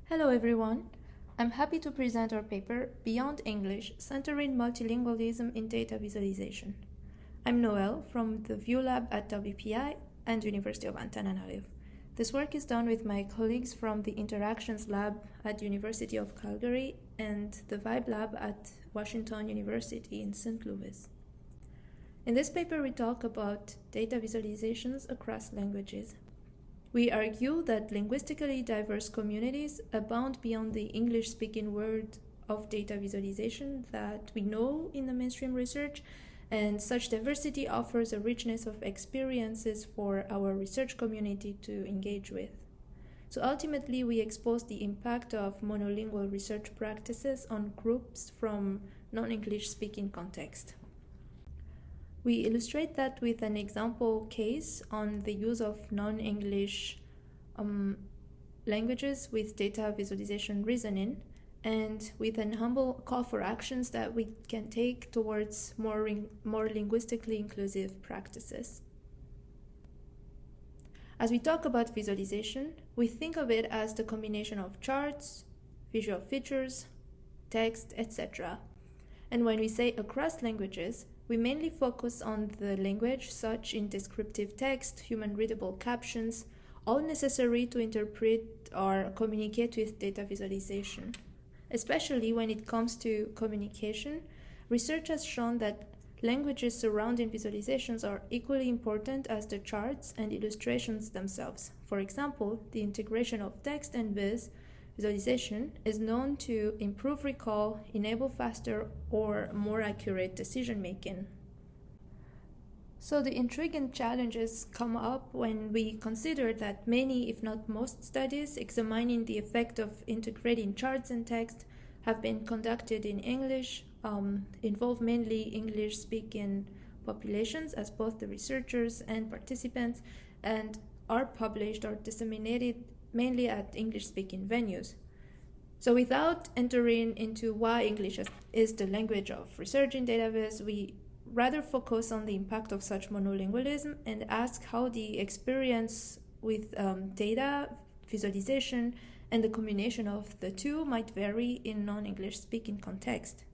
Hello everyone. I'm happy to present our paper, Beyond English, Centering Multilingualism in Data Visualization. I'm Noëlle from the View Lab at WPI and University of Antananarivo. This work is done with my colleagues from the Interactions Lab at University of Calgary and the Vibe Lab at Washington University in St. Louis. In this paper, we talk about data visualizations across languages. We argue that linguistically diverse communities abound beyond the English-speaking world of data visualization that we know in the mainstream research, and such diversity offers a richness of experiences for our research community to engage with. So ultimately, we expose the impact of monolingual research practices on groups from non-English speaking context. We illustrate that with an example case on the use of non-English languages with data visualization reasoning, and with an humble call for actions that we can take towards more linguistically inclusive practices. As we talk about visualization, we think of it as the combination of charts, visual features, text, etc. And when we say across languages, we mainly focus on the language, such in descriptive text, human-readable captions, all necessary to interpret or communicate with data visualization. Especially when it comes to communication, research has shown that languages surrounding visualizations are equally important as the charts and illustrations themselves. For example, the integration of text and visualization is known to improve recall, enable faster or more accurate decision-making. So the intriguing challenges come up when we consider that many, if not most, studies examining the effect of integrating charts and text have been conducted in English, involve mainly English-speaking populations as both the researchers and participants, and are published or disseminated mainly at English-speaking venues. So without entering into why English is the language of research in database, we rather focus on the impact of such monolingualism and ask how the experience with data, visualization, and the combination of the two might vary in non-English speaking context.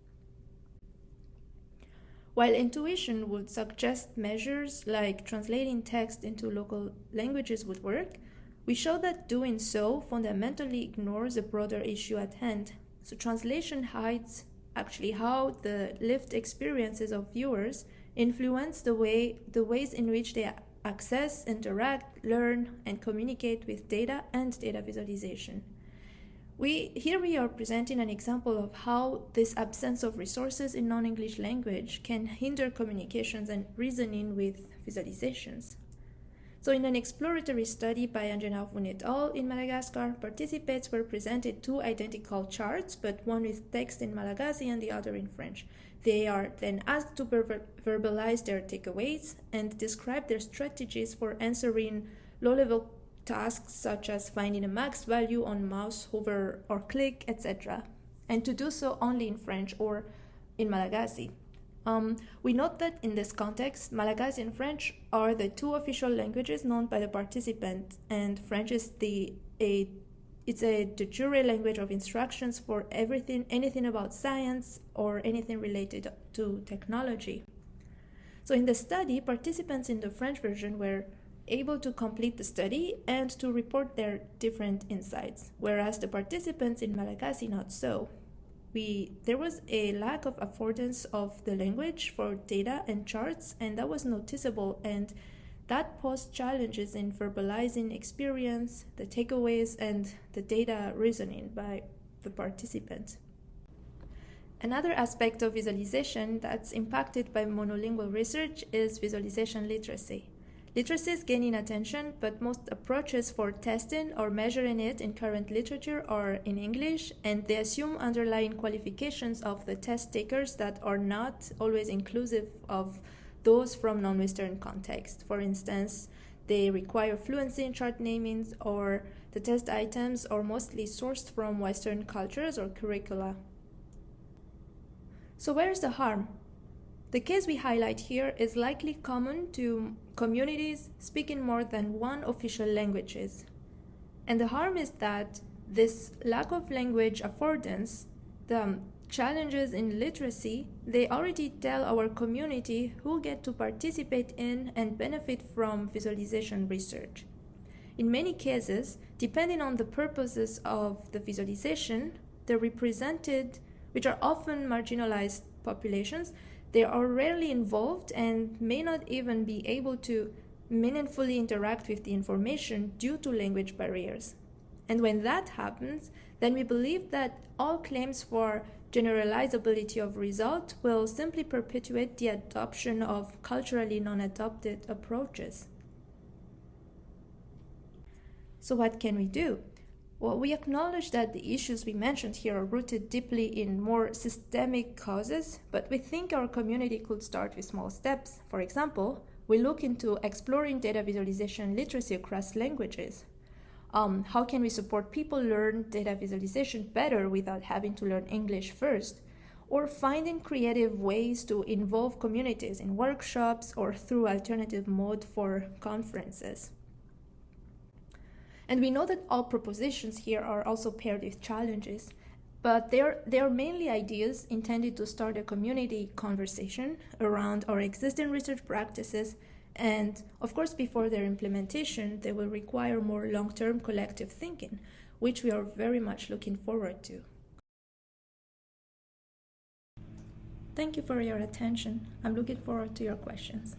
While intuition would suggest measures like translating text into local languages would work, we show that doing so fundamentally ignores the broader issue at hand. So translation hides actually how the lived experiences of viewers influence the ways in which they access, interact, learn, and communicate with data and data visualization. Here we are presenting an example of how this absence of resources in non-English language can hinder communications and reasoning with visualizations. So in an exploratory study by Bancilhon et al. In Madagascar, participants were presented two identical charts, but one with text in Malagasy and the other in French. They are then asked to verbalize their takeaways and describe their strategies for answering low-level tasks such as finding a max value on mouse, hover, or click, etc. And to do so only in French or in Malagasy. We note that in this context, Malagasy and French are the two official languages known by the participants, and French is the de jure language of instructions for anything about science or anything related to technology. So in the study, participants in the French version were able to complete the study and to report their different insights, whereas the participants in Malagasy not so. There was a lack of affordance of the language for data and charts, and that was noticeable, and that posed challenges in verbalizing experience, the takeaways, and the data reasoning by the participants. Another aspect of visualization that's impacted by monolingual research is visualization literacy. Literacy is gaining attention, but most approaches for testing or measuring it in current literature are in English, and they assume underlying qualifications of the test takers that are not always inclusive of those from non-Western context. For instance, they require fluency in chart namings, or the test items are mostly sourced from Western cultures or curricula. So where is the harm? The case we highlight here is likely common to communities speaking more than one official languages. And the harm is that This lack of language affordance, the challenges in literacy, they already tell our community who get to participate in and benefit from visualization research. In many cases, depending on the purposes of the visualization, the represented, which are often marginalized populations, they are rarely involved and may not even be able to meaningfully interact with the information due to language barriers. And when that happens, then we believe that all claims for generalizability of result will simply perpetuate the adoption of culturally non-adopted approaches. So what can we do? Well, we acknowledge that the issues we mentioned here are rooted deeply in more systemic causes, but we think our community could start with small steps. For example, we look into exploring data visualization literacy across languages. How can we support people learn data visualization better without having to learn English first? Or finding creative ways to involve communities in workshops or through alternative mode for conferences. And we know that all propositions here are also paired with challenges, but they are mainly ideas intended to start a community conversation around our existing research practices, and of course before their implementation they will require more long-term collective thinking, which we are very much looking forward to. Thank you for your attention. I'm looking forward to your questions.